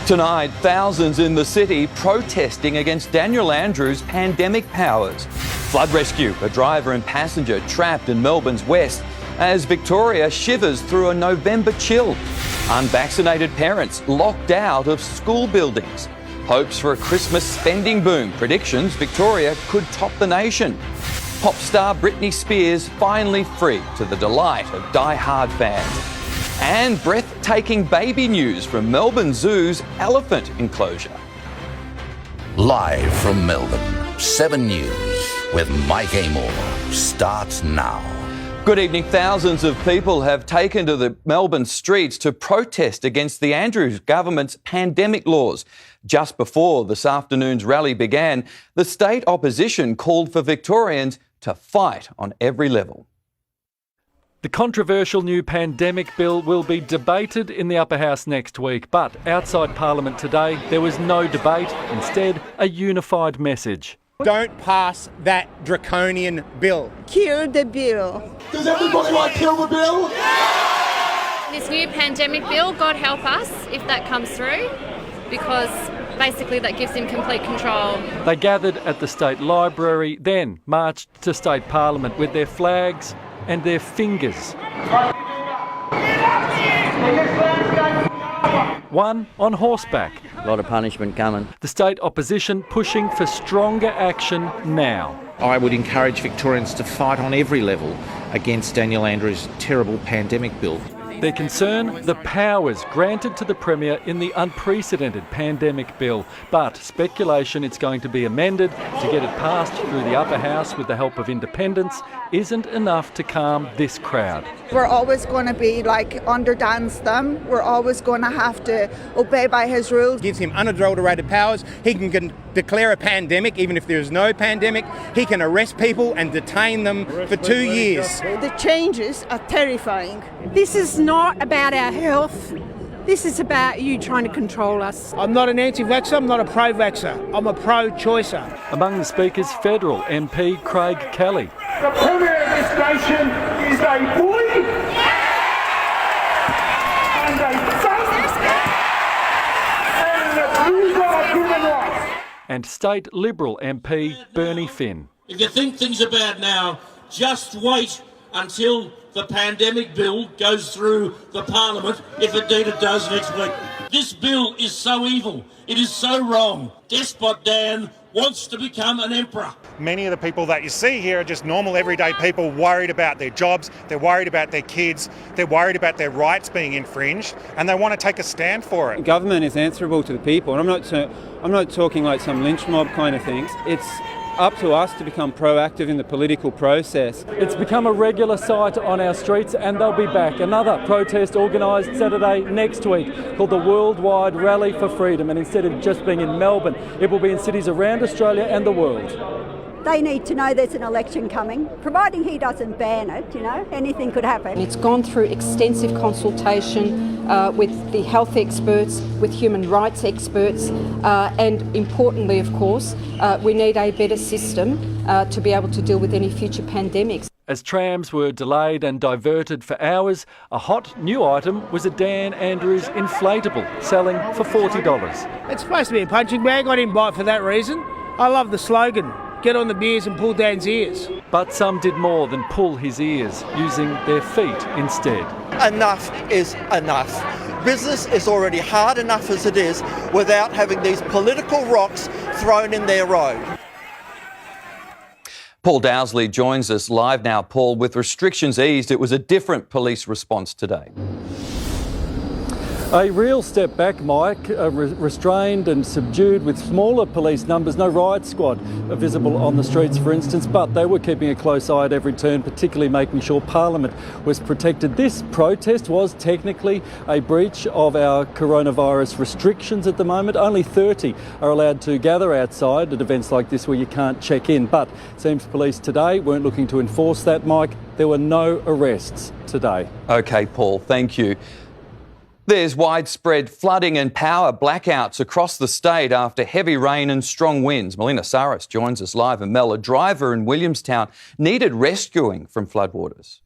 Tonight, thousands in the city protesting against Daniel Andrews' pandemic powers. Flood rescue, a driver and passenger trapped in Melbourne's west as Victoria shivers through a November chill. Unvaccinated parents locked out of school buildings. Hopes for a Christmas spending boom. Predictions Victoria could top the nation. Pop star Britney Spears finally free to the delight of die-hard fans. And breathtaking baby news from Melbourne Zoo's elephant enclosure. Live from Melbourne, 7 News with Mike Amor starts now. Good evening. Thousands of people have taken to the Melbourne streets to protest against the Andrews government's pandemic laws. Just before this afternoon's rally began, the state opposition called for Victorians to fight on every level. The controversial new pandemic bill will be debated in the upper house next week, but outside Parliament today there was no debate, instead a unified message. Don't pass that draconian bill. Kill the bill. Does everybody want to kill the bill? This new pandemic bill, God help us if that comes through, because basically that gives him complete control. They gathered at the State Library, then marched to State Parliament with their flags and their fingers. One on horseback. A lot of punishment coming. The state opposition pushing for stronger action now. I would encourage Victorians to fight on every level against Daniel Andrews' terrible pandemic bill. Their concern, the powers granted to the Premier in the unprecedented pandemic bill. But speculation it's going to be amended to get it passed through the upper house with the help of independents isn't enough to calm this crowd. We're always going to be underdance them. We're always going to have to obey by his rules. Gives him unadulterated powers. He can declare a pandemic even if there is no pandemic. He can arrest people and detain them for 2 years. The changes are terrifying. This is not about our health. This is about you trying to control us. I'm not an anti-vaxxer, I'm not a pro-vaxxer. I'm a pro-choicer. Among the speakers, federal MP Craig Kelly. The Premier of this nation is a bully and a fascist and an abuser of human rights. And State Liberal MP Bernie Finn. If you think things are bad now, just wait until the pandemic bill goes through the Parliament, if indeed it does next week. This bill is so evil. It is so wrong. Despot Dan wants to become an emperor. Many of the people that you see here are just normal, everyday people worried about their jobs, they're worried about their kids, they're worried about their rights being infringed, and they want to take a stand for it. Government is answerable to the people, and I'm not talking like some lynch mob kind of things. It's up to us to become proactive in the political process. It's become a regular sight on our streets, and they'll be back. Another protest organised Saturday next week called the Worldwide Rally for Freedom, and instead of just being in Melbourne, it will be in cities around Australia and the world. They need to know there's an election coming. Providing he doesn't ban it, anything could happen. It's gone through extensive consultation with the health experts, with human rights experts, and importantly, of course, we need a better system to be able to deal with any future pandemics. As trams were delayed and diverted for hours, a hot new item was a Dan Andrews inflatable, selling for $40. It's supposed to be a punching bag. I didn't buy it for that reason. I love the slogan. Get on the beers and pull Dan's ears. But some did more than pull his ears, using their feet instead. Enough is enough. Business is already hard enough as it is without having these political rocks thrown in their road. Paul Dowsley joins us live now. Paul, with restrictions eased, it was a different police response today. A real step back, Mike, restrained and subdued with smaller police numbers. No riot squad visible on the streets, for instance, but they were keeping a close eye at every turn, particularly making sure Parliament was protected. This protest was technically a breach of our coronavirus restrictions at the moment. Only 30 are allowed to gather outside at events like this where you can't check in. But it seems police today weren't looking to enforce that, Mike. There were no arrests today. OK, Paul, thank you. There's widespread flooding and power blackouts across the state after heavy rain and strong winds. Melina Saris joins us live. And Mel, a driver in Williamstown needed rescuing from floodwaters.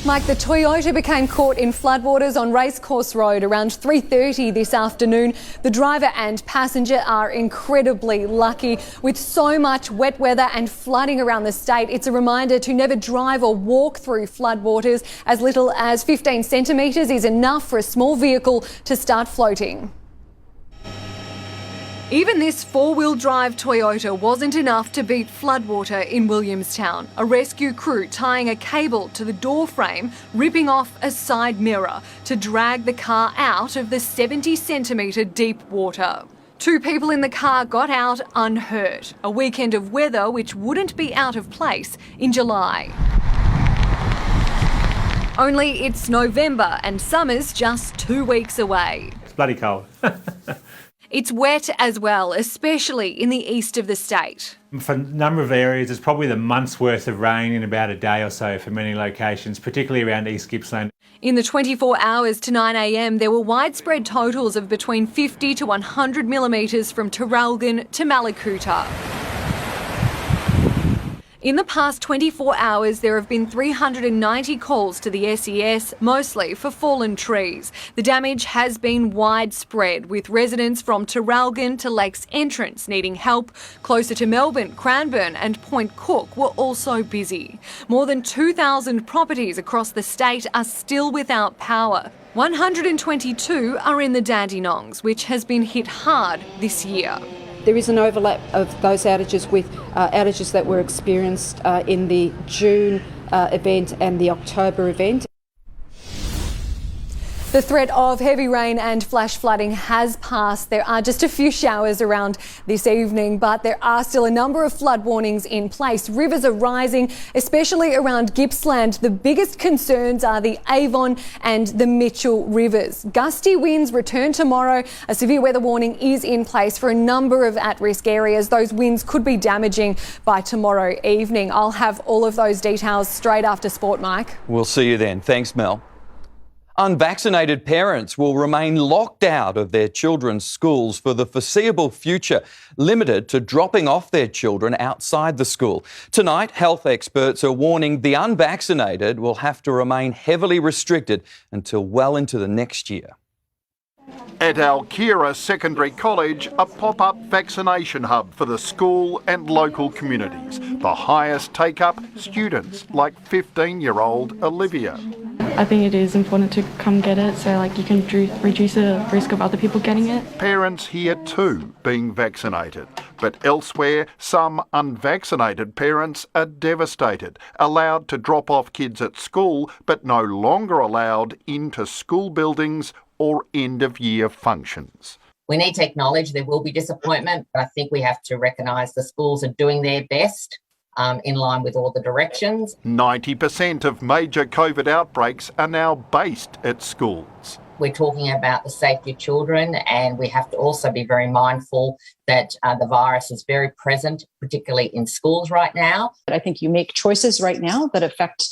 Mike, the Toyota became caught in floodwaters on Racecourse Road around 3:30 this afternoon. The driver and passenger are incredibly lucky. With so much wet weather and flooding around the state, it's a reminder to never drive or walk through floodwaters. As little as 15 centimetres is enough for a small vehicle to start floating. Even this four-wheel drive Toyota wasn't enough to beat floodwater in Williamstown. A rescue crew tying a cable to the door frame, ripping off a side mirror to drag the car out of the 70-centimetre deep water. 2 people in the car got out unhurt. A weekend of weather which wouldn't be out of place in July. Only it's November and summer's just 2 weeks away. It's bloody cold. It's wet as well, especially in the east of the state. For a number of areas, it's probably the month's worth of rain in about a day or so for many locations, particularly around East Gippsland. In the 24 hours to 9 a.m, there were widespread totals of between 50 to 100 millimetres from Traralgon to Mallacoota. In the past 24 hours, there have been 390 calls to the SES, mostly for fallen trees. The damage has been widespread, with residents from Traralgon to Lakes Entrance needing help. Closer to Melbourne, Cranbourne and Point Cook were also busy. More than 2,000 properties across the state are still without power. 122 are in the Dandenongs, which has been hit hard this year. There is an overlap of those outages with outages that were experienced in the June event and the October event. The threat of heavy rain and flash flooding has passed. There are just a few showers around this evening, but there are still a number of flood warnings in place. Rivers are rising, especially around Gippsland. The biggest concerns are the Avon and the Mitchell rivers. Gusty winds return tomorrow. A severe weather warning is in place for a number of at-risk areas. Those winds could be damaging by tomorrow evening. I'll have all of those details straight after sport, Mike. We'll see you then. Thanks, Mel. Unvaccinated parents will remain locked out of their children's schools for the foreseeable future, limited to dropping off their children outside the school. Tonight, health experts are warning the unvaccinated will have to remain heavily restricted until well into the next year. At Alkira Secondary College, a pop-up vaccination hub for the school and local communities. The highest take-up, students like 15-year-old Olivia. I think it is important to come get it so you can reduce the risk of other people getting it. Parents here too being vaccinated. But elsewhere, some unvaccinated parents are devastated, allowed to drop off kids at school but no longer allowed into school buildings or end-of-year functions. We need to acknowledge there will be disappointment, but I think we have to recognise the schools are doing their best in line with all the directions. 90% of major COVID outbreaks are now based at schools. We're talking about the safety of children, and we have to also be very mindful that the virus is very present, particularly in schools right now. But I think you make choices right now that affect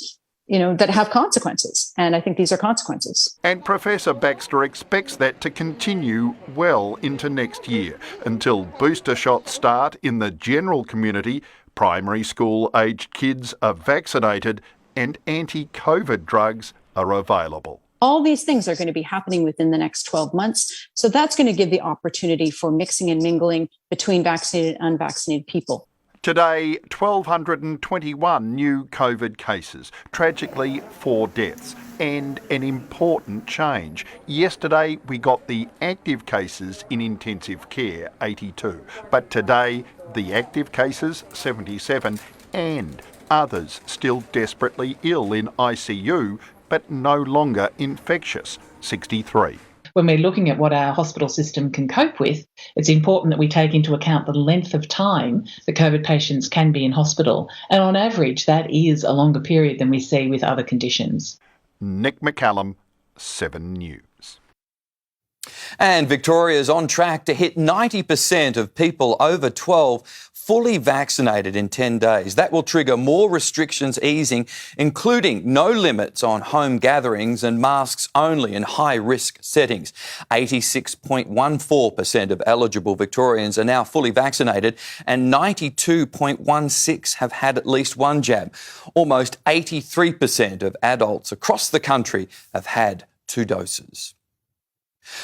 that have consequences. And I think these are consequences. And Professor Baxter expects that to continue well into next year until booster shots start in the general community, primary school-aged kids are vaccinated and anti-COVID drugs are available. All these things are going to be happening within the next 12 months. So that's going to give the opportunity for mixing and mingling between vaccinated and unvaccinated people. Today, 1,221 new COVID cases, tragically 4 deaths, and an important change. Yesterday, we got the active cases in intensive care, 82, but today, the active cases, 77, and others still desperately ill in ICU, but no longer infectious, 63. When we're looking at what our hospital system can cope with, it's important that we take into account the length of time that COVID patients can be in hospital. And on average, that is a longer period than we see with other conditions. Nick McCallum, 7 News. And Victoria's on track to hit 90% of people over 12 fully vaccinated in 10 days. That will trigger more restrictions easing, including no limits on home gatherings and masks only in high-risk settings. 86.14% of eligible Victorians are now fully vaccinated and 92.16% have had at least one jab. Almost 83% of adults across the country have had 2 doses.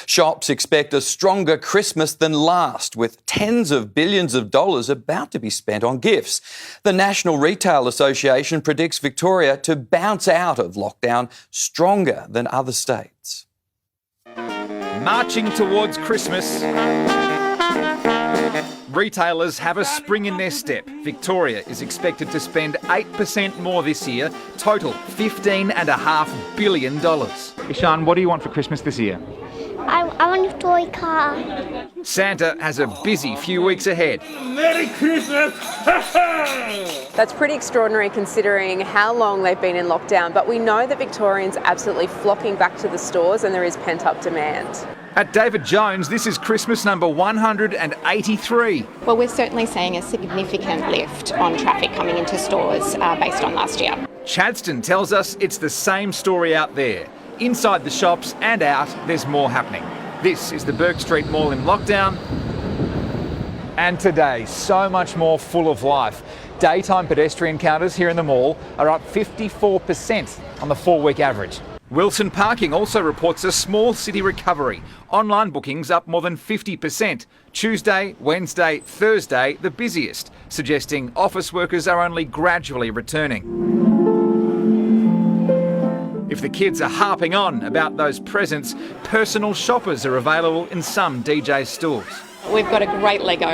Shops expect a stronger Christmas than last, with tens of billions of dollars about to be spent on gifts. The National Retail Association predicts Victoria to bounce out of lockdown stronger than other states. Marching towards Christmas, retailers have a spring in their step. Victoria is expected to spend 8% more this year, total $15.5 billion. Ishan, what do you want for Christmas this year? I want a toy car. Santa has a busy few weeks ahead. Merry Christmas! That's pretty extraordinary considering how long they've been in lockdown, but we know that Victorians are absolutely flocking back to the stores and there is pent-up demand. At David Jones, this is Christmas number 183. Well, we're certainly seeing a significant lift on traffic coming into stores based on last year. Chadston tells us it's the same story out there. Inside the shops and out, there's more happening. This is the Bourke Street Mall in lockdown. And today, so much more full of life. Daytime pedestrian counters here in the mall are up 54% on the 4-week average. Wilson Parking also reports a small city recovery. Online bookings up more than 50%. Tuesday, Wednesday, Thursday, the busiest, suggesting office workers are only gradually returning. If the kids are harping on about those presents, personal shoppers are available in some DJ stores. We've got a great Lego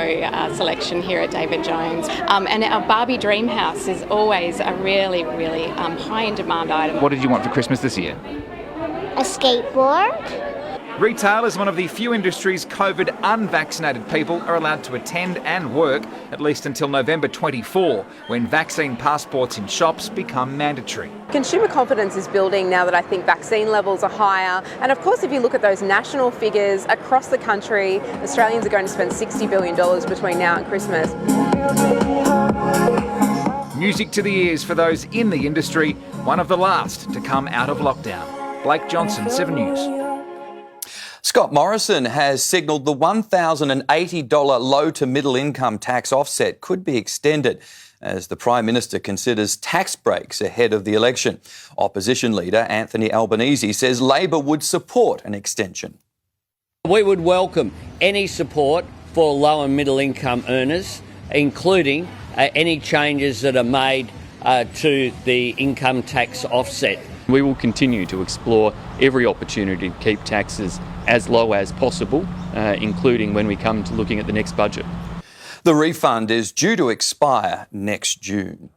selection here at David Jones, and our Barbie Dream House is always a really high in demand item. What did you want for Christmas this year? A skateboard. Retail is one of the few industries COVID unvaccinated people are allowed to attend and work, at least until November 24, when vaccine passports in shops become mandatory. Consumer confidence is building now that I think vaccine levels are higher. And of course, if you look at those national figures across the country, Australians are going to spend $60 billion between now and Christmas. Music to the ears for those in the industry, one of the last to come out of lockdown. Blake Johnson, 7 News. Scott Morrison has signalled the $1,080 low to middle income tax offset could be extended as the Prime Minister considers tax breaks ahead of the election. Opposition leader Anthony Albanese says Labor would support an extension. We would welcome any support for low and middle income earners, including any changes that are made to the income tax offset. We will continue to explore every opportunity to keep taxes as low as possible, including when we come to looking at the next budget. The refund is due to expire next June.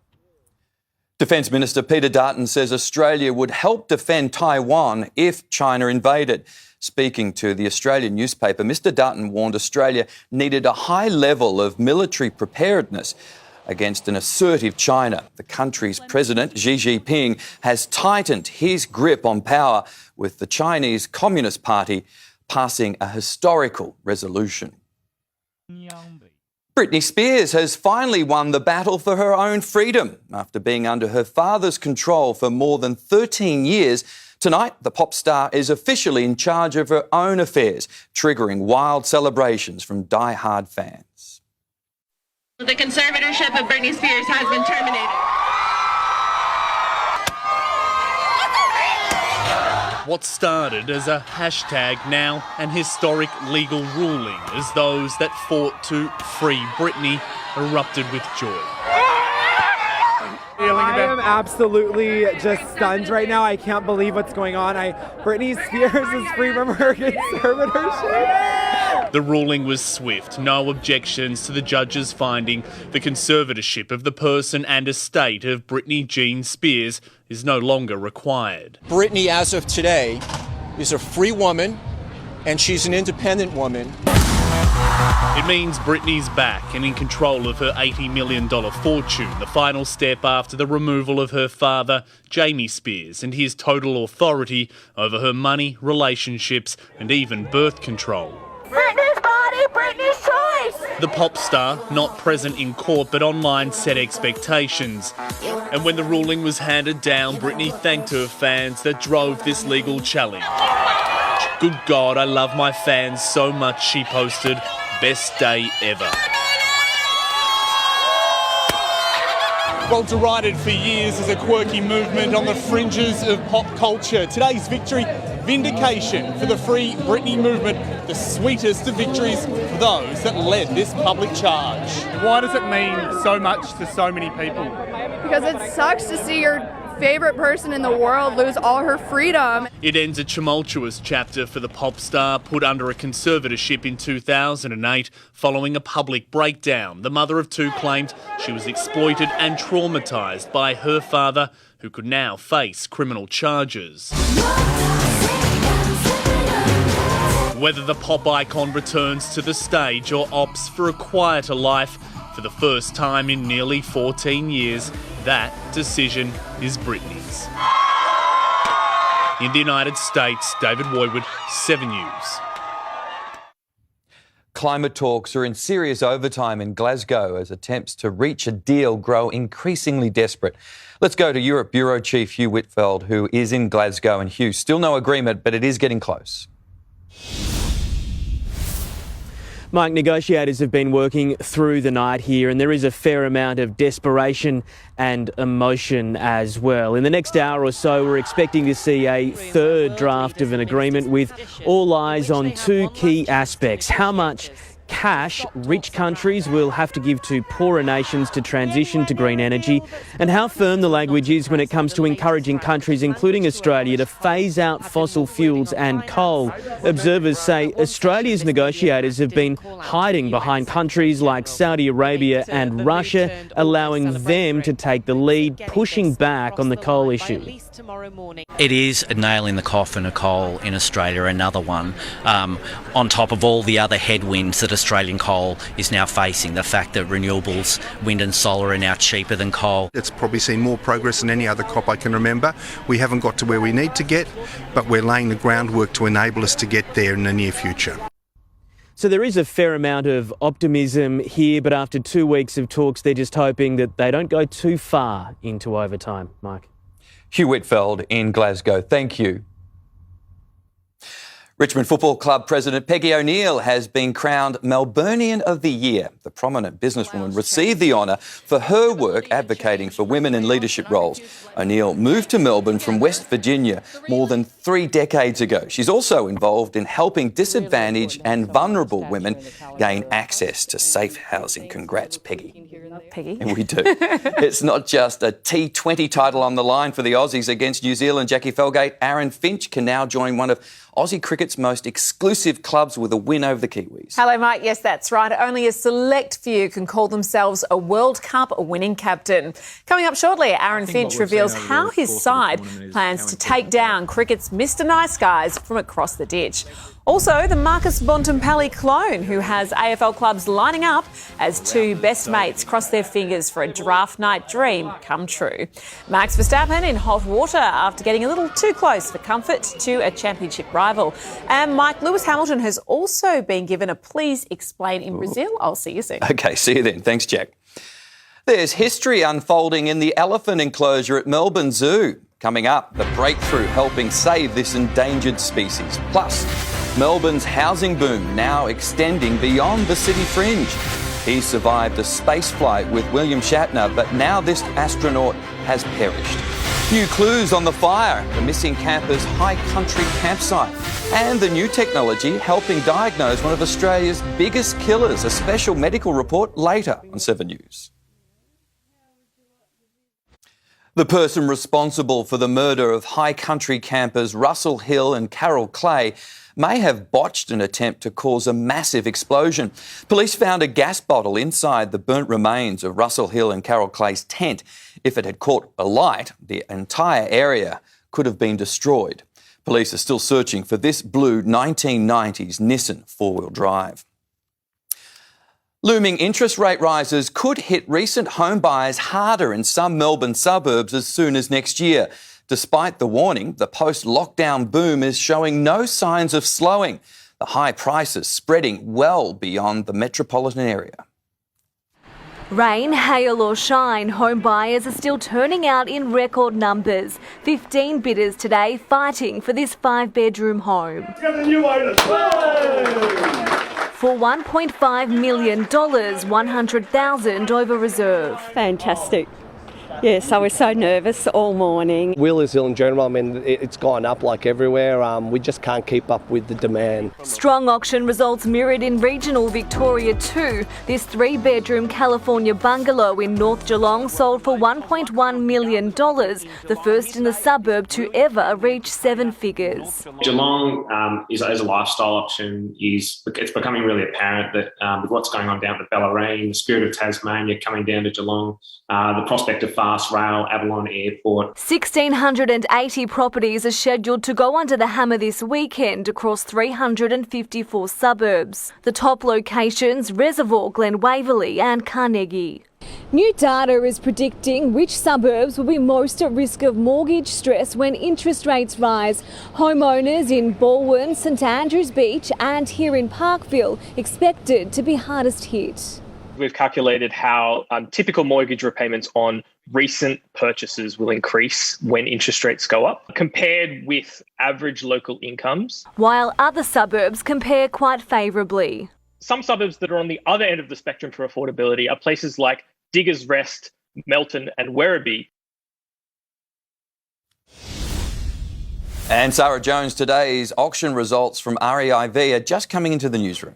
Defence Minister Peter Dutton says Australia would help defend Taiwan if China invaded. Speaking to the Australian newspaper, Mr Dutton warned Australia needed a high level of military preparedness against an assertive China. The country's president, Xi Jinping, has tightened his grip on power, with the Chinese Communist Party passing a historical resolution. Britney Spears has finally won the battle for her own freedom. After being under her father's control for more than 13 years, tonight the pop star is officially in charge of her own affairs, triggering wild celebrations from die-hard fans. The conservatorship of Britney Spears has been terminated. What started as a hashtag now an historic legal ruling as those that fought to free Britney erupted with joy. I am absolutely just stunned right now. I can't believe what's going on. Britney Spears is free from her conservatorship. The ruling was swift. No objections to the judge's finding the conservatorship of the person and estate of Britney Jean Spears is no longer required. Britney, as of today, is a free woman and she's an independent woman. It means Britney's back and in control of her $80 million fortune, the final step after the removal of her father, Jamie Spears, and his total authority over her money, relationships and even birth control. Britney's body, Britney's choice! The pop star, not present in court but online, set expectations. And when the ruling was handed down, Britney thanked her fans that drove this legal challenge. Good God, I love my fans so much, she posted. Best day ever. Well, derided for years as a quirky movement on the fringes of pop culture, today's victory, vindication for the Free Britney movement, the sweetest of victories for those that led this public charge. Why does it mean so much to so many people? Because it sucks to see your favorite person in the world lose all her freedom. It ends a tumultuous chapter for the pop star, put under a conservatorship in 2008 following a public breakdown. The mother of two claimed she was exploited and traumatised by her father, who could now face criminal charges. Whether the pop icon returns to the stage or opts for a quieter life for the first time in nearly 14 years, that decision is Britney's. In the United States, David Woywood, 7 News. Climate talks are in serious overtime in Glasgow as attempts to reach a deal grow increasingly desperate. Let's go to Europe Bureau Chief Hugh Whitfeld, who is in Glasgow. And Hugh, still no agreement, but it is getting close. Mike, negotiators have been working through the night here and there is a fair amount of desperation and emotion as well. In the next hour or so, we're expecting to see a third draft of an agreement with all eyes on two key aspects: how much cash rich countries will have to give to poorer nations to transition to green energy, and how firm the language is when it comes to encouraging countries, including Australia, to phase out fossil fuels and coal. Observers say Australia's negotiators have been hiding behind countries like Saudi Arabia and Russia, allowing them to take the lead, pushing back on the coal issue. It is a nail in the coffin of coal in Australia, another one, on top of all the other headwinds that Australian coal is now facing. The fact that renewables, wind and solar, are now cheaper than coal. It's probably seen more progress than any other COP I can remember. We haven't got to where we need to get, but we're laying the groundwork to enable us to get there in the near future. So there is a fair amount of optimism here, but after 2 weeks of talks, they're just hoping that they don't go too far into overtime. Mike. Hugh Whitfeld in Glasgow. Thank you. Richmond Football Club President Peggy O'Neill has been crowned Melburnian of the Year. The prominent businesswoman received the honour for her work advocating for women in leadership roles. O'Neill moved to Melbourne from West Virginia more than 3 decades ago. She's also involved in helping disadvantaged and vulnerable women gain access to safe housing. Congrats, Peggy. Peggy. We do. It's not just a T20 title on the line for the Aussies against New Zealand. Jackie Felgate, Aaron Finch can now join one of Aussie cricket's most exclusive clubs with a win over the Kiwis. Hello, Mike. Yes, that's right. Only a select few can call themselves a World Cup winning captain. Coming up shortly, Aaron Finch reveals how his side plans to take down cricket's Mr Nice Guys from across the ditch. Also, the Marcus Bontempelli clone, who has AFL clubs lining up as two best mates cross their fingers for a draft night dream come true. Max Verstappen in hot water after getting a little too close for comfort to a championship rival. And Mike, Lewis Hamilton has also been given a please explain in Brazil. I'll see you soon. OK, see you then. Thanks, Jack. There's history unfolding in the elephant enclosure at Melbourne Zoo. Coming up, the breakthrough helping save this endangered species. Plus, Melbourne's housing boom now extending beyond the city fringe. He survived a space flight with William Shatner, but now this astronaut has perished. New clues on the fire, the missing camper's high country campsite, and the new technology helping diagnose one of Australia's biggest killers. A special medical report later on 7 News. The person responsible for the murder of high country campers Russell Hill and Carol Clay may have botched an attempt to cause a massive explosion. Police found a gas bottle inside the burnt remains of Russell Hill and Carol Clay's tent. If it had caught alight, the entire area could have been destroyed. Police are still searching for this blue 1990s Nissan four-wheel drive. Looming interest rate rises could hit recent home buyers harder in some Melbourne suburbs as soon as next year. Despite the warning, the post-lockdown boom is showing no signs of slowing. The high prices spreading well beyond the metropolitan area. Rain, hail or shine, home buyers are still turning out in record numbers. 15 bidders today fighting for this 5-bedroom home. For $1.5 million, $100,000 over reserve. Fantastic. Yes, I was so nervous all morning. Wheel is ill in general. I mean, it's gone up like everywhere. We just can't keep up with the demand. Strong auction results mirrored in regional Victoria too. This 3-bedroom California bungalow in North Geelong sold for $1.1 million, the first in the suburb to ever reach 7 figures. Geelong is a lifestyle option. It's becoming really apparent that with what's going on down at Bellarine, the Spirit of Tasmania coming down to Geelong, the prospect of fast rail, Avalon Airport. 1,680 properties are scheduled to go under the hammer this weekend across 354 suburbs. The top locations: Reservoir, Glen Waverley and Carnegie. New data is predicting which suburbs will be most at risk of mortgage stress when interest rates rise. Homeowners in Balwyn, St Andrews Beach and here in Parkville expected to be hardest hit. We've calculated how typical mortgage repayments on recent purchases will increase when interest rates go up, compared with average local incomes. While other suburbs compare quite favourably. Some suburbs that are on the other end of the spectrum for affordability are places like Diggers Rest, Melton and Werribee. And Sarah Jones, today's auction results from REIV are just coming into the newsroom.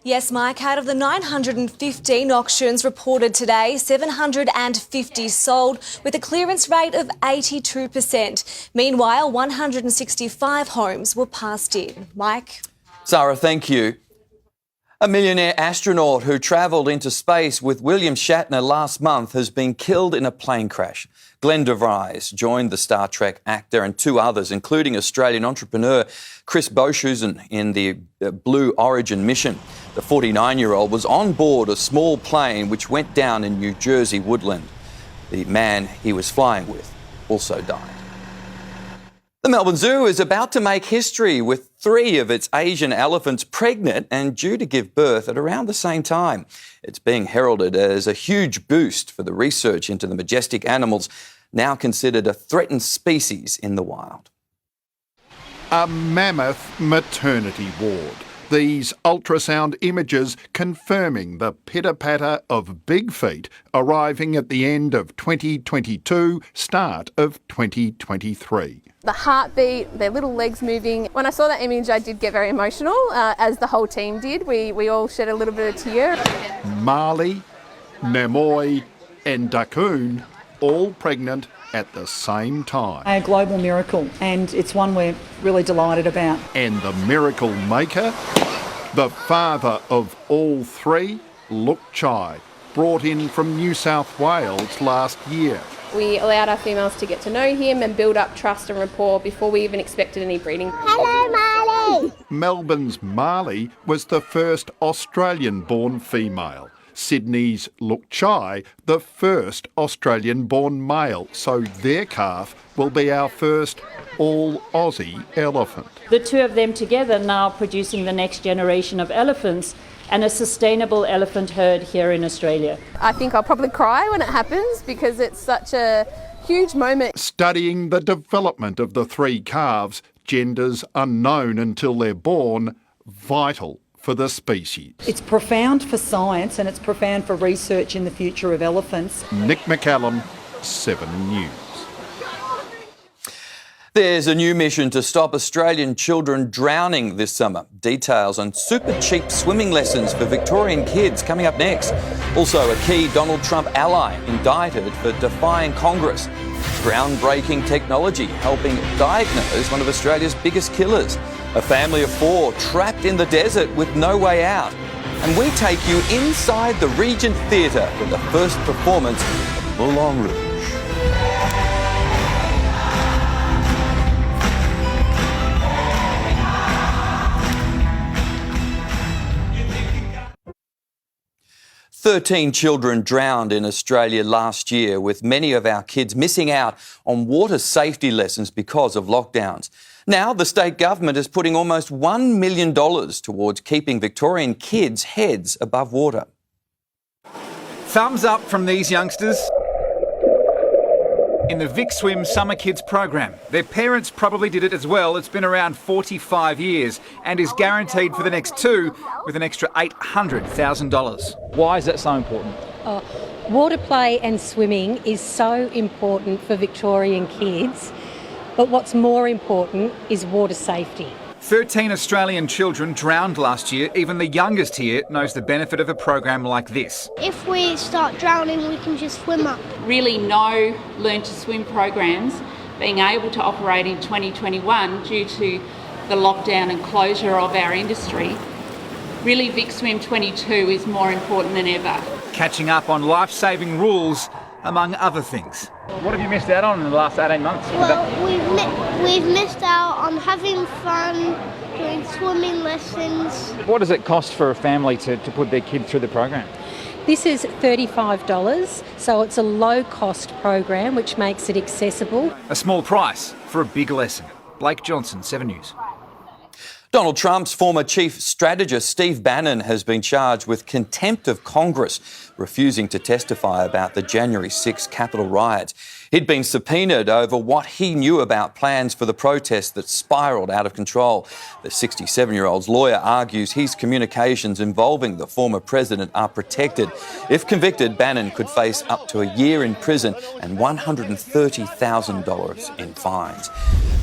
Yes, Mike, out of the 915 auctions reported today, 750 sold with a clearance rate of 82%. Meanwhile, 165 homes were passed in. Mike? Sarah, thank you. A millionaire astronaut who travelled into space with William Shatner last month has been killed in a plane crash. Glenn DeVries joined the Star Trek actor and 2 others, including Australian entrepreneur Chris Boshusen, in the Blue Origin mission. The 49-year-old was on board a small plane which went down in New Jersey Woodland. The man he was flying with also died. The Melbourne Zoo is about to make history with 3 of its Asian elephants pregnant and due to give birth at around the same time. It's being heralded as a huge boost for the research into the majestic animals now considered a threatened species in the wild. A mammoth maternity ward. These ultrasound images confirming the pitter-patter of big feet arriving at the end of 2022, start of 2023. The heartbeat, their little legs moving. When I saw that image, I did get very emotional, as the whole team did. We all shed a little bit of tear. Marley, Nemoy and Dakun all pregnant at the same time. A global miracle, and it's one we're really delighted about. And the miracle maker, the father of all 3, Luk Chai, brought in from New South Wales last year. We allowed our females to get to know him and build up trust and rapport before we even expected any breeding. Hello, Marley! Melbourne's Marley was the first Australian-born female. Sydney's Luk Chai, the first Australian-born male, so their calf will be our first all-Aussie elephant. The 2 of them together now producing the next generation of elephants and a sustainable elephant herd here in Australia. I think I'll probably cry when it happens because it's such a huge moment. Studying the development of the 3 calves, genders unknown until they're born, vital for the species. It's profound for science and it's profound for research in the future of elephants. Nick McCallum, 7 News. There's a new mission to stop Australian children drowning this summer. Details on super cheap swimming lessons for Victorian kids coming up next. Also, a key Donald Trump ally indicted for defying Congress. Groundbreaking technology helping diagnose one of Australia's biggest killers. A family of 4 trapped in the desert with no way out. And we take you inside the Regent Theatre for the first performance of Moulin Rouge. 13 children drowned in Australia last year, with many of our kids missing out on water safety lessons because of lockdowns. Now, the state government is putting almost $1 million towards keeping Victorian kids' heads above water. Thumbs up from these youngsters in the Vic Swim Summer Kids program. Their parents probably did it as well. It's been around 45 years and is guaranteed for the next 2 with an extra $800,000. Why is that so important? Water play and swimming is so important for Victorian kids, but what's more important is water safety. 13 Australian children drowned last year. Even the youngest here knows the benefit of a program like this. If we start drowning, we can just swim up. Really no learn to swim programs being able to operate in 2021 due to the lockdown and closure of our industry. Really, Vic Swim 22 is more important than ever. Catching up on life-saving rules, among other things. What have you missed out on in the last 18 months? Well, we've missed out on having fun, doing swimming lessons. What does it cost for a family to put their kid through the program? This is $35, so it's a low-cost program which makes it accessible. A small price for a big lesson. Blake Johnson, 7 News. Donald Trump's former chief strategist, Steve Bannon, has been charged with contempt of Congress, refusing to testify about the January 6 Capitol riots. He'd been subpoenaed over what he knew about plans for the protests that spiralled out of control. The 67-year-old's lawyer argues his communications involving the former president are protected. If convicted, Bannon could face up to a year in prison and $130,000 in fines.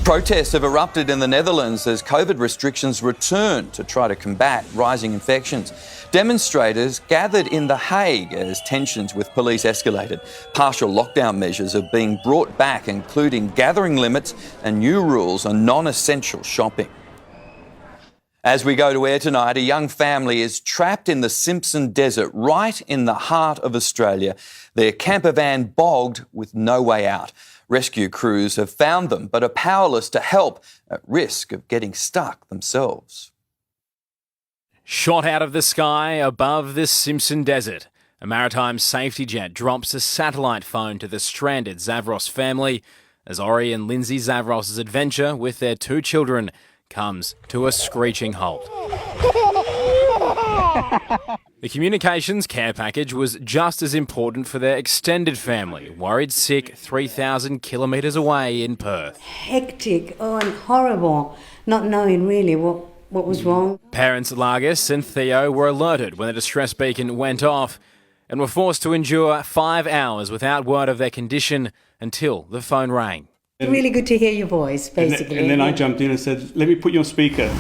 Protests have erupted in the Netherlands as COVID restrictions return to try to combat rising infections. Demonstrators gathered in The Hague as tensions with police escalated. Partial lockdown measures are being brought back, including gathering limits and new rules on non-essential shopping. As we go to air tonight, a young family is trapped in the Simpson Desert, right in the heart of Australia. Their camper van bogged with no way out. Rescue crews have found them, but are powerless to help, at risk of getting stuck themselves. Shot out of the sky above the Simpson Desert, a maritime safety jet drops a satellite phone to the stranded Zavros family as Ori and Lindsay Zavros' adventure with their 2 children comes to a screeching halt. The communications care package was just as important for their extended family, worried sick 3,000 kilometres away in Perth. Hectic, and horrible, not knowing really what was wrong. Parents Largus and Theo were alerted when the distress beacon went off and were forced to endure 5 hours without word of their condition until the phone rang. Really good to hear your voice, basically. And then I jumped in and said, let me put you on speaker.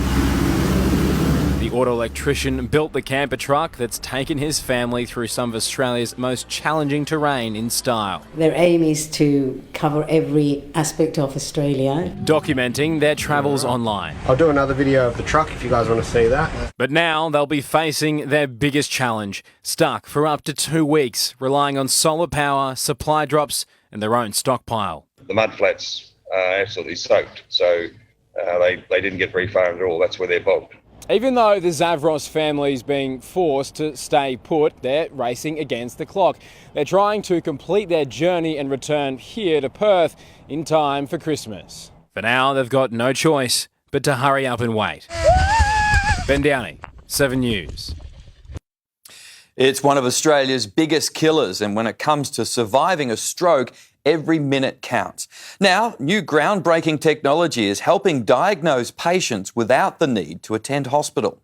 The auto electrician built the camper truck that's taken his family through some of Australia's most challenging terrain in style. Their aim is to cover every aspect of Australia, documenting their travels online. I'll do another video of the truck if you guys want to see that. But now they'll be facing their biggest challenge, stuck for up to 2 weeks, relying on solar power, supply drops and their own stockpile. The mud flats are absolutely soaked, so they didn't get very far at all. That's where they're bogged. Even though the Zavros family is being forced to stay put, they're racing against the clock. They're trying to complete their journey and return here to Perth in time for Christmas. For now, they've got no choice but to hurry up and wait. Ben Downey, 7 News. It's one of Australia's biggest killers, and when it comes to surviving a stroke, every minute counts. Now, new groundbreaking technology is helping diagnose patients without the need to attend hospital.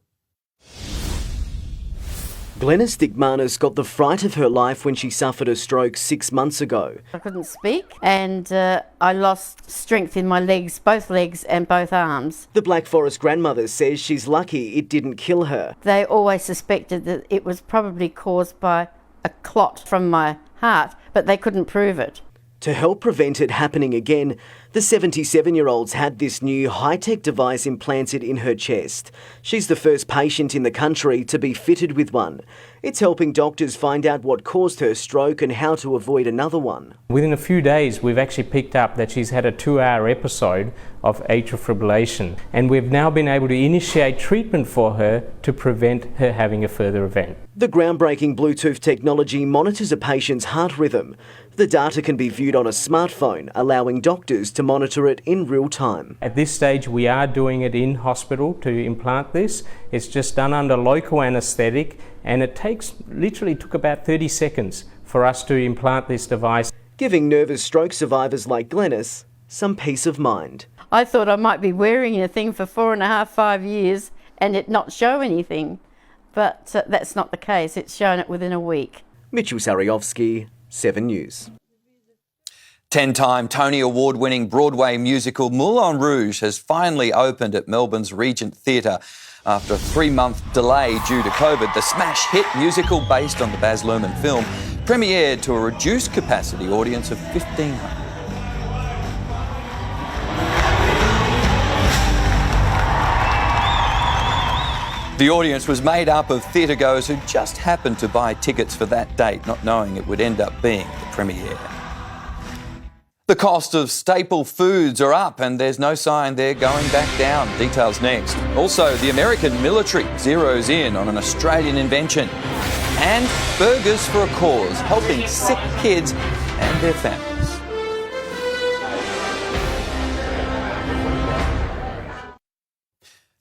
Glenys Dickmanis got the fright of her life when she suffered a stroke 6 months ago. I couldn't speak and I lost strength in my legs, both legs and both arms. The Black Forest grandmother says she's lucky it didn't kill her. They always suspected that it was probably caused by a clot from my heart, but they couldn't prove it. To help prevent it happening again, The 77-year-old's had this new high-tech device implanted in her chest. She's the first patient in the country to be fitted with one. It's helping doctors find out what caused her stroke and how to avoid another one. Within a few days, we've actually picked up that she's had a 2-hour episode of atrial fibrillation, and we've now been able to initiate treatment for her to prevent her having a further event. The groundbreaking Bluetooth technology monitors a patient's heart rhythm. The data can be viewed on a smartphone, allowing doctors to monitor it in real time. At this stage, we are doing it in hospital to implant this. It's just done under local anaesthetic, and it literally took about 30 seconds for us to implant this device, giving nervous stroke survivors like Glenys some peace of mind. I thought I might be wearing a thing for 4.5, 5 years and it not show anything, but that's not the case. It's shown it within a week. Mitchell Sariovsky, 7 News. 10-time Tony Award-winning Broadway musical Moulin Rouge has finally opened at Melbourne's Regent Theatre. After a 3-month delay due to COVID, the smash hit musical based on the Baz Luhrmann film premiered to a reduced capacity audience of 1,500. The audience was made up of theatregoers who just happened to buy tickets for that date, not knowing it would end up being the premiere. The cost of staple foods are up and there's no sign they're going back down. Details next. Also, the American military zeroes in on an Australian invention. And Burgers for a Cause, helping sick kids and their families.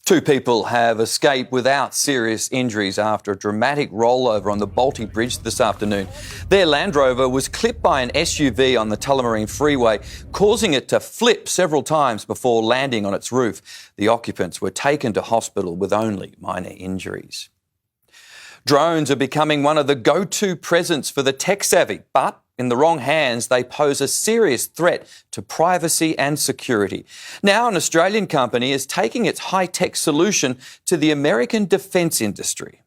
Two people have escaped without serious injuries after a dramatic rollover on the Balti Bridge this afternoon. Their Land Rover was clipped by an SUV on the Tullamarine Freeway, causing it to flip several times before landing on its roof. The occupants were taken to hospital with only minor injuries. Drones are becoming one of the go-to presents for the tech-savvy, but in the wrong hands, they pose a serious threat to privacy and security. Now, an Australian company is taking its high-tech solution to the American defence industry.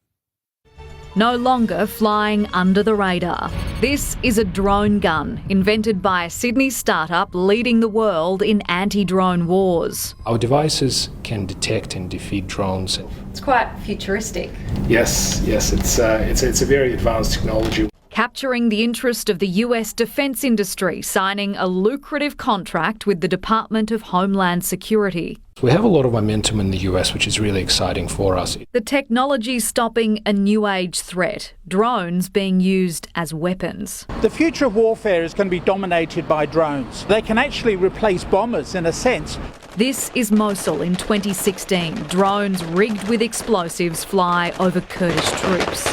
No longer flying under the radar. This is a drone gun invented by a Sydney startup leading the world in anti-drone wars. Our devices can detect and defeat drones. It's quite futuristic. Yes, it's a very advanced technology. Capturing the interest of the US defence industry, signing a lucrative contract with the Department of Homeland Security. We have a lot of momentum in the US, which is really exciting for us. The technology stopping a new age threat, drones being used as weapons. The future of warfare is going to be dominated by drones. They can actually replace bombers in a sense. This is Mosul in 2016. Drones rigged with explosives fly over Kurdish troops.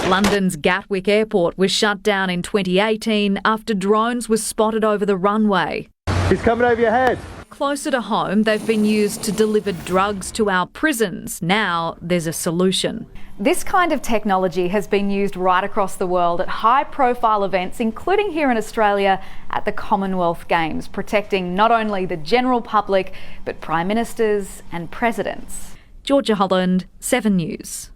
London's Gatwick Airport was shut down in 2018 after drones were spotted over the runway. He's coming over your head. Closer to home, they've been used to deliver drugs to our prisons. Now there's a solution. This kind of technology has been used right across the world at high-profile events, including here in Australia at the Commonwealth Games, protecting not only the general public, but prime ministers and presidents. Georgia Holland, 7 News.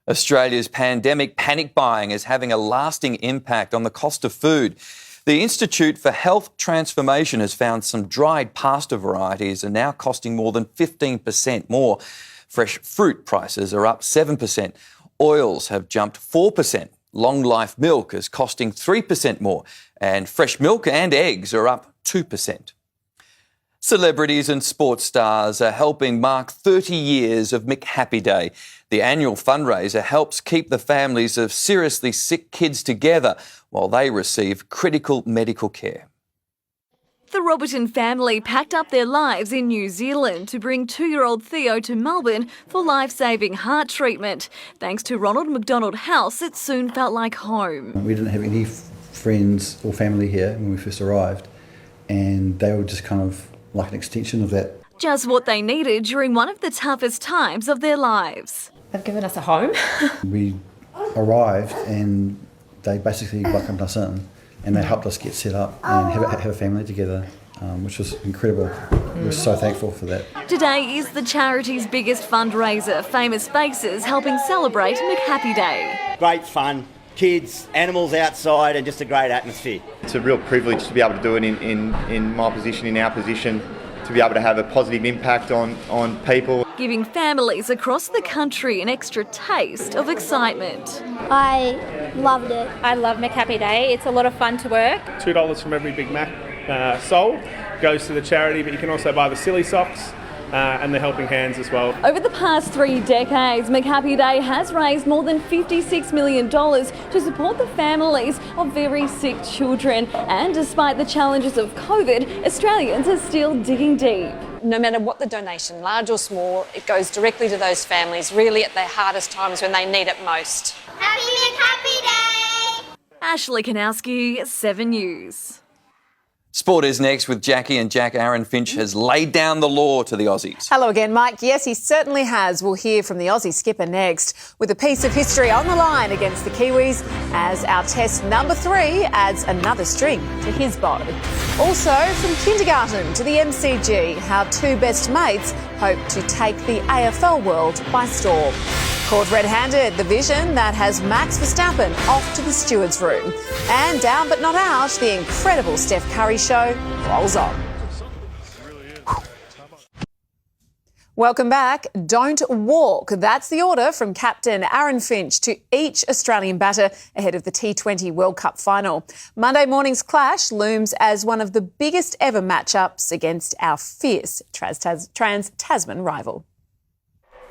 Australia's pandemic panic buying is having a lasting impact on the cost of food. The Institute for Health Transformation has found some dried pasta varieties are now costing more than 15% more. Fresh fruit prices are up 7%. Oils have jumped 4%. Long life milk is costing 3% more. And fresh milk and eggs are up 2%. Celebrities and sports stars are helping mark 30 years of McHappy Day. The annual fundraiser helps keep the families of seriously sick kids together while they receive critical medical care. The Robertson family packed up their lives in New Zealand to bring 2-year-old Theo to Melbourne for life-saving heart treatment. Thanks to Ronald McDonald House, it soon felt like home. We didn't have any friends or family here when we first arrived, and they were just kind of like an extension of that. Just what they needed during one of the toughest times of their lives. They've given us a home. We arrived and they basically welcomed us in and they helped us get set up and have a family together, which was incredible. We're so thankful for that. Today is the charity's biggest fundraiser, Famous Faces helping celebrate McHappy Day. Great fun. kids, animals outside, and just a great atmosphere. It's a real privilege to be able to do it in my position, in our position, to be able to have a positive impact on people. Giving families across the country an extra taste of excitement. I loved it. I love McHappy Day. It's a lot of fun to work. $2 from every Big Mac sold goes to the charity, but you can also buy the silly socks and the helping hands as well. Over the past 3 decades, McHappy Day has raised more than $56 million to support the families of very sick children. And despite the challenges of COVID, Australians are still digging deep. No matter what the donation, large or small, it goes directly to those families, really at their hardest times when they need it most. Happy McHappy Day! Ashley Kanowski, 7 News. Sport is next with Jackie and Jack. Aaron Finch has laid down the law to the Aussies. Hello again, Mike. Yes, he certainly has. We'll hear from the Aussie skipper next with a piece of history on the line against the Kiwis as our test number 3 adds another string to his bow. Also, from kindergarten to the MCG, how 2 best mates hope to take the AFL world by storm. Caught red-handed, the vision that has Max Verstappen off to the steward's room. And down but not out, the incredible Steph Curry show rolls on. Welcome back. Don't walk. That's the order from Captain Aaron Finch to each Australian batter ahead of the T20 World Cup final. Monday morning's clash looms as one of the biggest ever matchups against our fierce Trans-Tasman rival.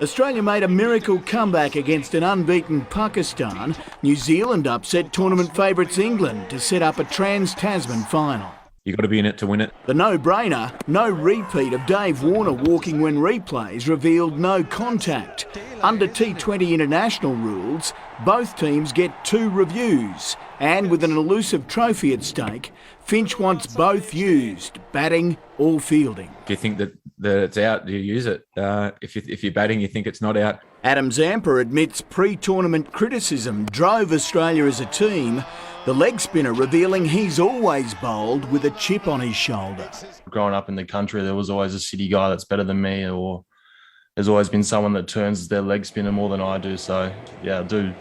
Australia made a miracle comeback against an unbeaten Pakistan. New Zealand upset tournament favourites England to set up a Trans-Tasman final. You've got to be in it to win it. The no-brainer, no repeat of Dave Warner walking when replays revealed no contact. Under T20 international rules, both teams get 2 reviews. And with an elusive trophy at stake, Finch wants both used, batting or fielding. If you think that it's out, you use it. If you're batting, you think it's not out. Adam Zampa admits pre-tournament criticism drove Australia as a team. The leg spinner revealing he's always bowled with a chip on his shoulder. Growing up in the country, there was always a city guy that's better than me, or there's always been someone that turns their leg spinner more than I do. So, yeah, I do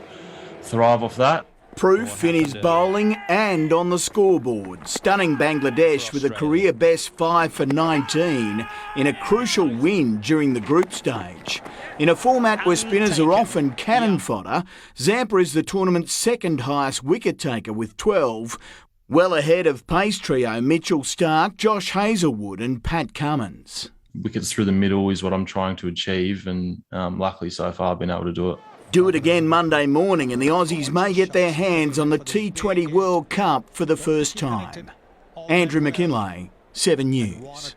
thrive off that. Proof in his bowling and on the scoreboard. Stunning Bangladesh with a career best 5 for 19 in a crucial win during the group stage. In a format where spinners are often cannon fodder, Zampa is the tournament's second highest wicket taker with 12, well ahead of pace trio Mitchell Starc, Josh Hazlewood and Pat Cummins. Wickets through the middle is what I'm trying to achieve, and luckily so far I've been able to do it. Do it again Monday morning and the Aussies may get their hands on the T20 World Cup for the first time. Andrew McKinlay, 7 News.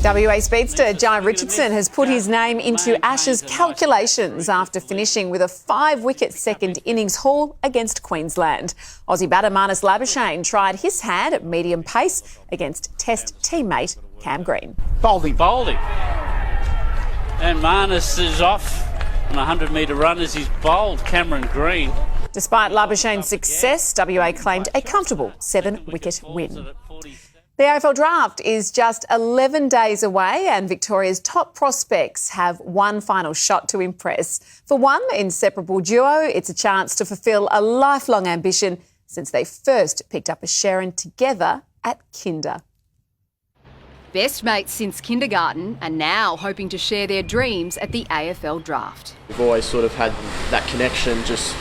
WA speedster Jai Richardson has put his name into Ashes calculations after finishing with a 5-wicket second innings haul against Queensland. Aussie batter Marnus Labuschagne tried his hand at medium pace against Test teammate Cam Green. Bowled him. And Marnus is off on a 100-metre run as he's bowled Cameron Green. Despite Labuschagne's success, WA claimed a comfortable 7-wicket win. The AFL draft is just 11 days away and Victoria's top prospects have one final shot to impress. For one inseparable duo, it's a chance to fulfil a lifelong ambition since they first picked up a Sharon together at Kinder. Best mates since kindergarten are now hoping to share their dreams at the AFL draft. We've always sort of had that connection, just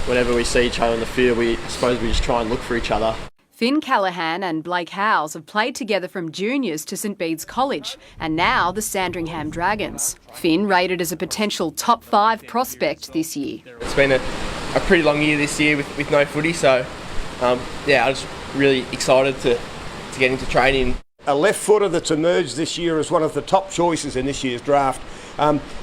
whenever we see each other in the field, I suppose we just try and look for each other. Finn Callaghan and Blake Howes have played together from juniors to St Bede's College and now the Sandringham Dragons. Finn rated as a potential top 5 prospect this year. It's been a pretty long year this year with no footy, so I'm just really excited to get into training. A left footer that's emerged this year as one of the top choices in this year's draft.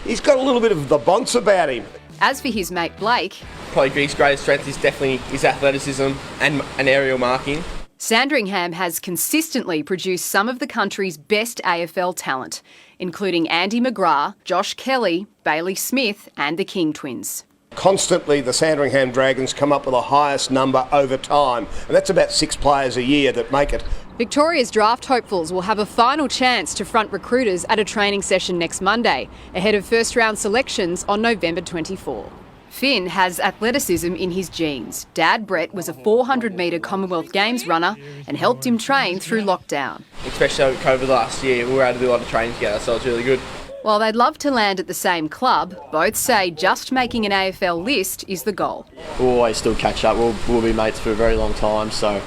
He's got a little bit of the bounce about him. As for his mate Blake, probably his greatest strength is definitely his athleticism and aerial marking. Sandringham has consistently produced some of the country's best AFL talent, including Andy McGrath, Josh Kelly, Bailey Smith and the King twins. Constantly the Sandringham Dragons come up with the highest number over time, and that's about 6 players a year that make it. Victoria's draft hopefuls will have a final chance to front recruiters at a training session next Monday, ahead of first round selections on November 24. Finn has athleticism in his genes. Dad, Brett, was a 400-metre Commonwealth Games runner and helped him train through lockdown. Especially over COVID last year, we were able to do a lot of training together, so it's really good. While they'd love to land at the same club, both say just making an AFL list is the goal. We'll always still catch up. We'll be mates for a very long time, so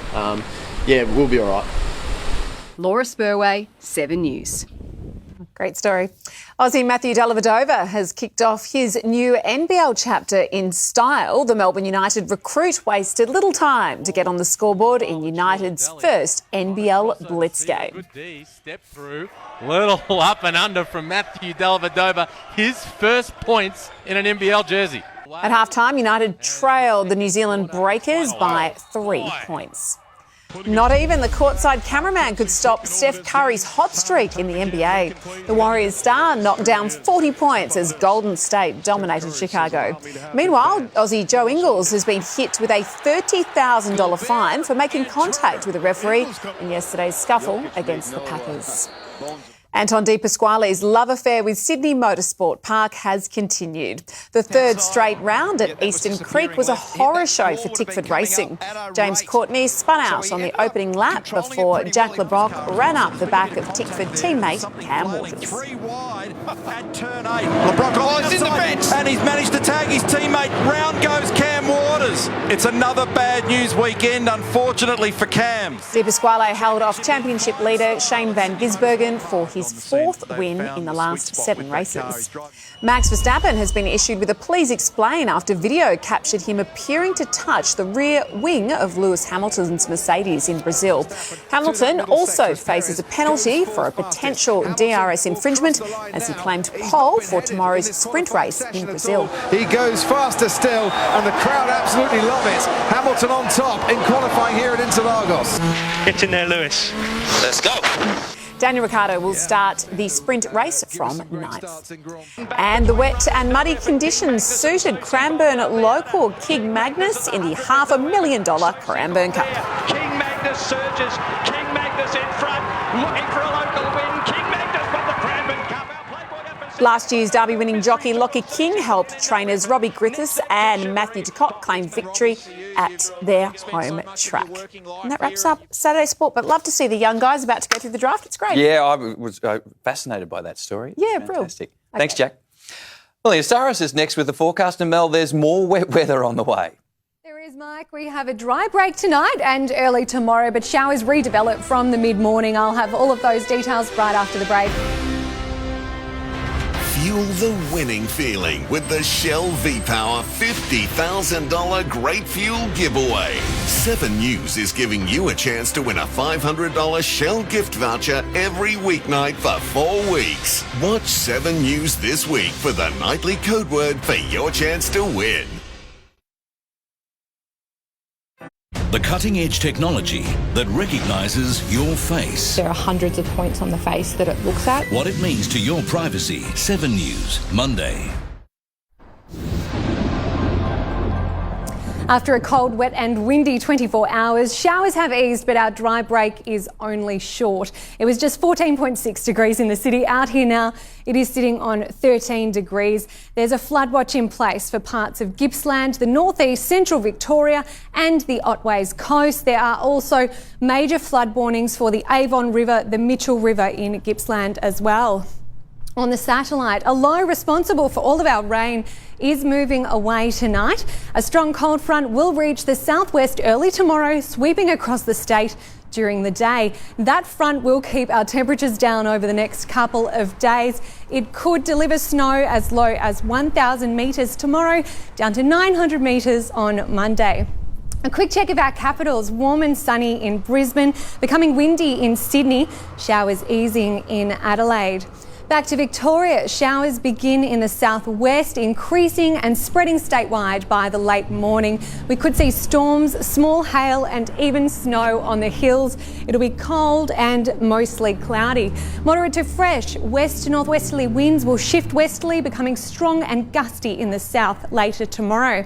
yeah, we'll be all right. Laura Spurway, 7 News. Great story. Aussie Matthew Dellavedova has kicked off his new NBL chapter in style. The Melbourne United recruit wasted little time to get on the scoreboard in United's first NBL Blitz game. Good D, step through, little up and under from Matthew Dellavedova, his first points in an NBL jersey. At half-time, United trailed the New Zealand Breakers by 3 points. Not even the courtside cameraman could stop Steph Curry's hot streak in the NBA. The Warriors star knocked down 40 points as Golden State dominated Chicago. Meanwhile, Aussie Joe Ingles has been hit with a $30,000 fine for making contact with a referee in yesterday's scuffle against the Packers. Anton De Pasquale's love affair with Sydney Motorsport Park has continued. The third straight round at Eastern Creek was a horror show for Tickford Racing. James Courtney spun out on the opening lap before Jack LeBrock ran up the back of Tickford teammate Cam Waters. At turn 8, LeBrock is in the fence and he's managed to tag his teammate. Round goes Cam Waters. It's another bad news weekend, unfortunately for Cam. De Pasquale held off championship leader Shane van Gisbergen for his fourth win in the last 7 races. Max Verstappen has been issued with a please explain after video captured him appearing to touch the rear wing of Lewis Hamilton's Mercedes in Brazil. Hamilton also faces a penalty for a potential DRS infringement as he claimed pole for tomorrow's sprint race in Brazil. He goes faster still and the crowd absolutely love it. Hamilton on top in qualifying here at Interlagos. Get in there, Lewis. Let's go. Daniel Ricciardo will start the sprint race from 9th. And the wet and muddy conditions suited Cranbourne local King Magnus in the $500,000 Cranbourne Cup. King Magnus surges. King Magnus in front, looking for a local win. King Magnus won the Cranbourne Cup. Last year's Derby-winning jockey Lockie King helped trainers Robbie Griffiths and Matthew DeCock claim victory at their home track. And that wraps up Saturday Sport, but love to see the young guys about to go through the draft. It's great. Yeah, I was fascinated by that story. Yeah, fantastic. Brilliant. Thanks, Jack. Well, Saris is next with the forecast, and Mel, there's more wet weather on the way. There is, Mike. We have a dry break tonight and early tomorrow, but showers redevelop from the mid-morning. I'll have all of those details right after the break. Fuel the winning feeling with the Shell V-Power $50,000 Great Fuel Giveaway. 7 News is giving you a chance to win a $500 Shell gift voucher every weeknight for 4 weeks. Watch 7 News this week for the nightly code word for your chance to win. The cutting-edge technology that recognises your face. There are hundreds of points on the face that it looks at. What it means to your privacy. 7 News, Monday. After a cold, wet and windy 24 hours, showers have eased, but our dry break is only short. It was just 14.6 degrees in the city. Out here now, it is sitting on 13 degrees. There's a flood watch in place for parts of Gippsland, the northeast, central Victoria and the Otways coast. There are also major flood warnings for the Avon River, the Mitchell River in Gippsland as well. On the satellite, a low responsible for all of our rain is moving away tonight. A strong cold front will reach the southwest early tomorrow, sweeping across the state during the day. That front will keep our temperatures down over the next couple of days. It could deliver snow as low as 1,000 metres tomorrow, down to 900 metres on Monday. A quick check of our capitals. Warm and sunny in Brisbane, becoming windy in Sydney, showers easing in Adelaide. Back to Victoria, showers begin in the southwest, increasing and spreading statewide by the late morning. We could see storms, small hail and even snow on the hills. It'll be cold and mostly cloudy. Moderate to fresh west to northwesterly winds will shift westerly, becoming strong and gusty in the south later tomorrow.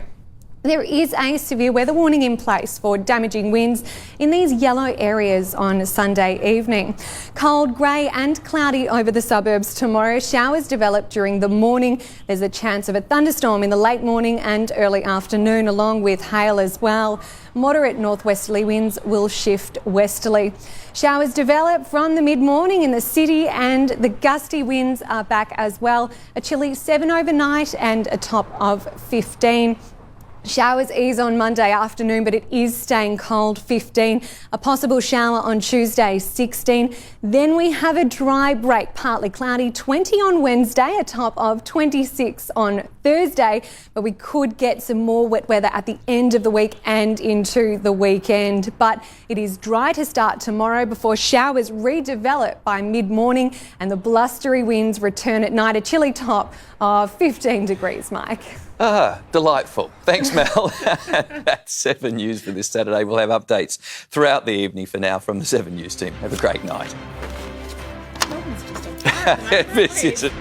There is a severe weather warning in place for damaging winds in these yellow areas on Sunday evening. Cold, grey and cloudy over the suburbs tomorrow. Showers develop during the morning. There's a chance of a thunderstorm in the late morning and early afternoon, along with hail as well. Moderate northwesterly winds will shift westerly. Showers develop from the mid-morning in the city and the gusty winds are back as well. A chilly 7 overnight and a top of 15. Showers ease on Monday afternoon, but it is staying cold, 15. A possible shower on Tuesday, 16. Then we have a dry break, partly cloudy, 20 on Wednesday, a top of 26 on Thursday. But we could get some more wet weather at the end of the week and into the weekend. But it is dry to start tomorrow before showers redevelop by mid-morning and the blustery winds return at night. A chilly top of 15 degrees, Mike. Ah, delightful. Thanks, Mel. That's 7 News for this Saturday. We'll have updates throughout the evening for now from the 7 News team. Have a great night. This is it.